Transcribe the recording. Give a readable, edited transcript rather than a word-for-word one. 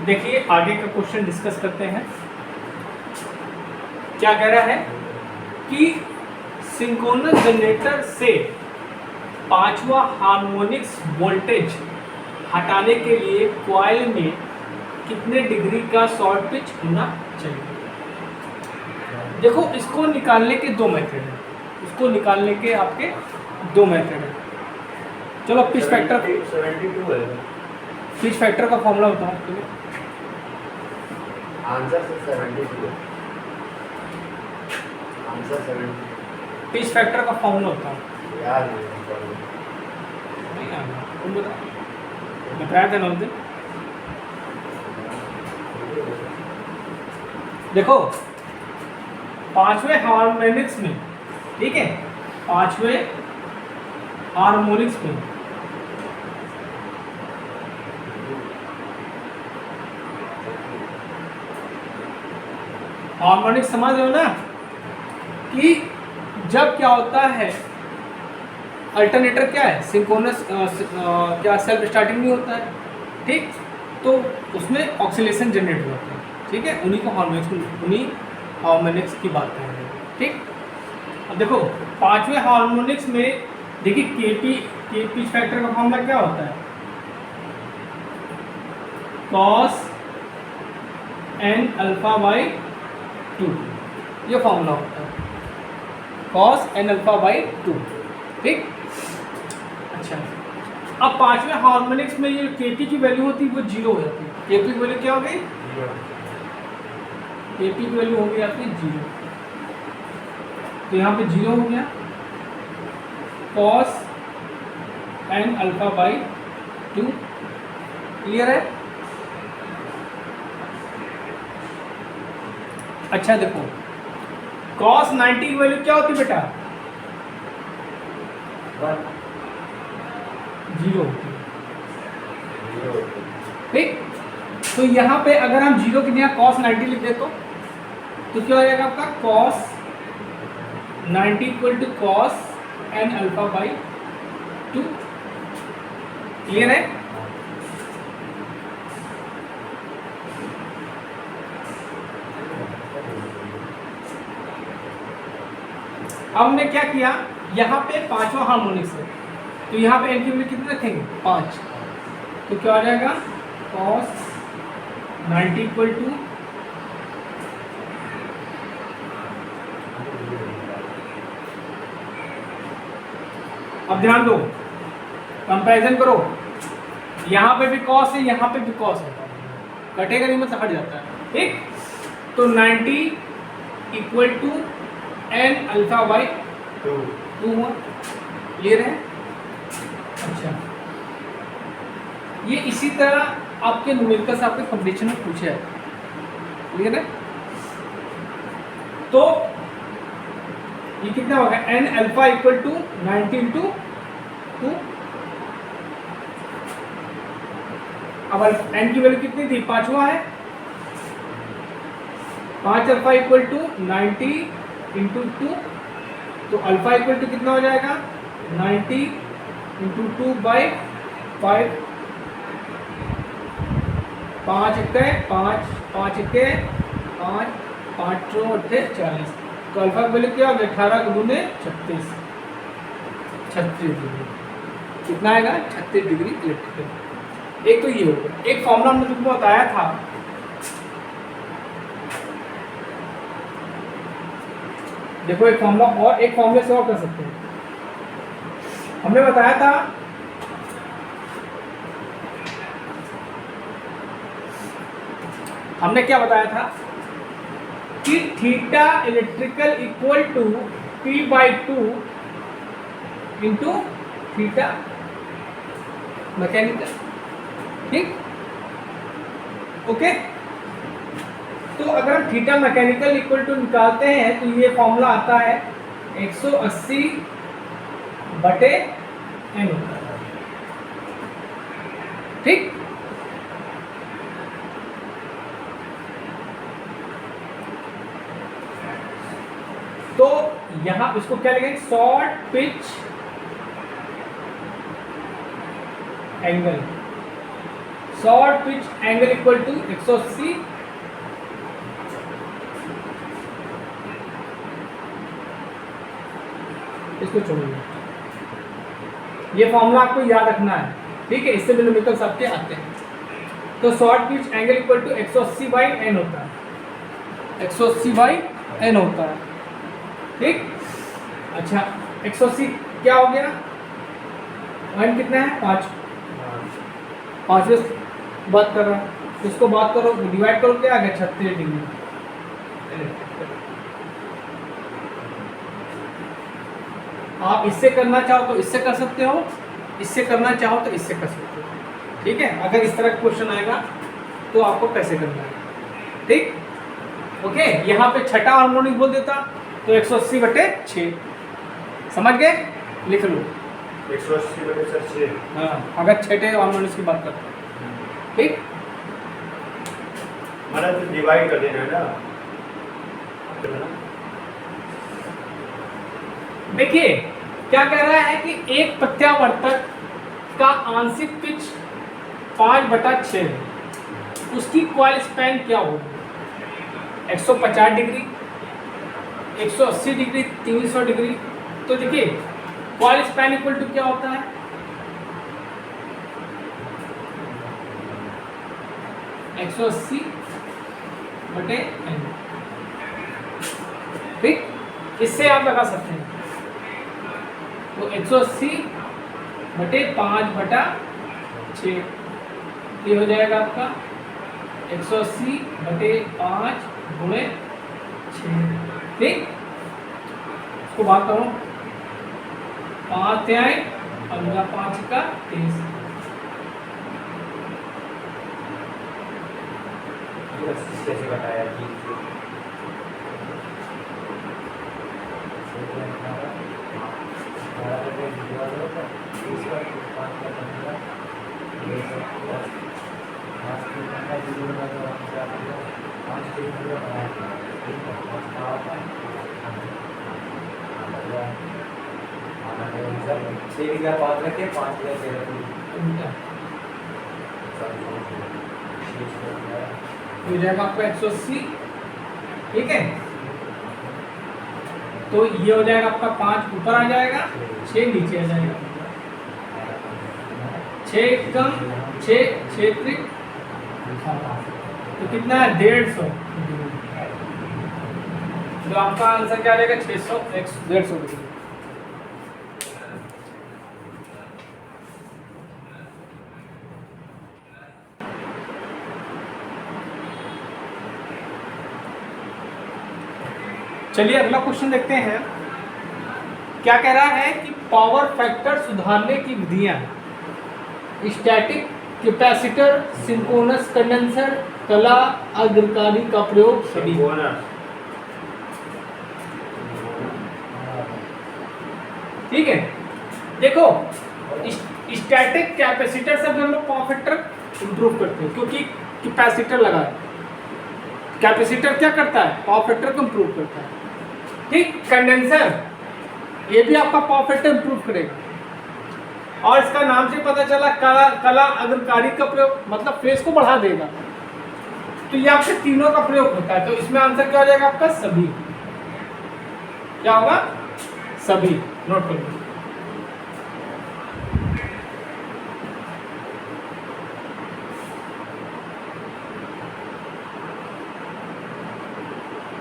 देखिए आगे का क्वेश्चन डिस्कस करते हैं। क्या कह रहा है कि सिंक्रोनस जनरेटर से पांचवा हार्मोनिक्स वोल्टेज हटाने के लिए कॉइल में कितने डिग्री का शॉर्ट पिच होना चाहिए। देखो इसको निकालने के दो मेथड हैं, इसको निकालने के आपके दो मेथड हैं। चलो पिच फैक्टर 72 है। पिच फैक्टर का फॉर्मूला बताओ तुम्हें। आंसर से 72 है। आंसर 72 पिच फैक्टर का फॉर्मूला बताओ। याद नहीं याद है, तुम बताओ। बताया था ना उस दिन। देखो पांचवें हार्मोनिक्स में, ठीक है, पांचवें हार्मोनिक्स में हार्मोनिक्स समझ रहे हो ना कि जब क्या होता है, अल्टरनेटर क्या है, सिंक्रोनस क्या सेल्फ स्टार्टिंग नहीं होता है, ठीक, तो उसमें ऑक्सीलेशन जनरेट होता है, ठीक है, उन्हीं हार्मोनिक्स की बात कर रहे हैं, ठीक। अब देखो पांचवें हार्मोनिक्स में देखिए के पिच फैक्टर का फॉर्मूला क्या होता है, cos n अल्फा बाई 2, ये फॉर्मूला होता है cos n अल्फा बाई 2, ठीक। अच्छा अब पांचवें हार्मोनिक्स में ये kp की वैल्यू होती है वो 0 हो जाती है। kp की वैल्यू क्या हो गई, kp की वैल्यू हो गई आपकी 0, तो यहाँ पे 0 हो गया, cos n alpha by 2, clear है। अच्छा देखो cos 90 की वैल्यू क्या होती है बेटा, 0 होती है, ठीक। तो यहाँ पे अगर हम 0 की जगह cos 90 लिख दे तो क्या हो जाएगा आपका, cos 90 equal to cos n alpha by 2, clear है। अब हमने क्या किया, यहाँ पे पांचवा हार्मोनिक्स है तो यहाँ पे n की वैल्यू कितनी रखेंगे, 5, तो क्या आ जाएगा cos 90 इक्वल टू अब ध्यान दो, कंपैरिजन करो, यहाँ पे भी cos है, यहाँ पे भी cos है, कटेगा नहीं मतलब हट जाता है, ठीक। तो 90 equal to n alpha by 2 हुआ, क्लियर है। अच्छा ये इसी तरह आपके न्यूमेरिकल से आपके कंपटीशन में पूछा है, क्लियर है। तो ये कितना होगा, n alpha equal to 90 into 2, अब n की वैल्यू कितनी थी, पांचवा है, 5 अल्फा इक्वल टू 90 इंटू 2, तो अल्फा इक्वल टू कितना हो जाएगा, 90 इंटू 2 बाई 5, 5 इक्के 5, 5 इक्के 5, 5 चौ 40, तो अल्फा की वैल्यू क्या होगी, 18 गुने 36, 36 डिग्री, कितना आएगा, 36 डिग्री इलेक्ट्रिकल। एक तो ये होगा, एक फॉर्मूला हमने तुमको बताया था, देखो एक फॉर्मूला और एक फॉर्मूले से और कर सकते हैं। हमने बताया था हमने क्या बताया था कि theta electrical equal to p by 2 into theta mechanical, ठीक, ओके। तो अगर हम थीटा मैकेनिकल इक्वल टू निकालते हैं तो ये फॉर्मूला आता है 180 बटे n, ठीक। तो यहां इसको क्या लिखेंगे, short pitch angle, short pitch angle equal to 180 इसको छोड़िए, ये फॉर्मूला आपको याद रखना है, ठीक है, इससे मिलीमीटर सबके आते हैं। तो short pitch angle equal to 180 by N होता है, 180 बाई एन होता है, ठीक। अच्छा 180 क्या हो गया, एन कितना है 5, 5 में बात कर रहा है, इसको बात करो डिवाइड करो, क्या आ गया 36 डिग्री। आप इससे करना चाहो तो इससे कर सकते हो, इससे करना चाहो तो इससे कर सकते हो, ठीक है। अगर इस तरह का क्वेश्चन आएगा तो आपको कैसे करना है, ठीक, ओके। यहाँ पे छठा हार्मोनिक बोल देता तो 180/6, समझ गए, लिख लो 180/6। हाँ, अगर छठे हार्मोनिक्स की बात करते हैं, ठीक। मैंने तो डिवाइड कर देना है ना। देखिए क्या कह रहा है कि एक प्रत्यावर्तक का आंशिक पिच 5/6 है, उसकी कॉइल स्पैन क्या होगी, 150 डिग्री, 180 डिग्री, 300 डिग्री। तो देखिए कॉइल स्पैन इक्वल टू क्या होता है, 180/n, ठीक। इससे आप लगा सकते हैं, तो 180/5/6 ये हो जाएगा आपका 180/5/6, ठीक। इसको बात करो 5 त्याई 15 5 का 30, कैसे बताया कि हो जाएगा आपका 180, ठीक है। तो ये हो जाएगा आपका 5 ऊपर आ जाएगा, 6 नीचे आ जाएगा, 6 कम 6 त्रिक, तो कितना है 150, तो आपका आंसर क्या आ जाएगा 600 150 डिग्री। चलिए अगला क्वेश्चन देखते हैं, क्या कह रहा है कि पावर फैक्टर सुधारने की विधियां, स्टैटिक कैपेसिटर, सिंक्रोनस कंडेंसर, कला अग्रकारी का प्रयोग सभी। ठीक है, देखो स्टैटिक कैपेसिटर से हम लोग पावर फैक्टर इंप्रूव करते हैं, क्योंकि कैपेसिटर लगा है। कैपेसिटर क्या करता है, पावर फैक्टर को इंप्रूव करता है, ठीक। कंडेंसर ये भी आपका पावर फैक्टर इंप्रूव करेगा, और इसका नाम से पता चला कला अग्रकारी का प्रयोग, मतलब फेस को बढ़ा देगा। तो ये आपसे तीनों का प्रयोग होता है, तो इसमें आंसर क्या हो जाएगा आपका सभी, क्या होगा सभी, नोट करो।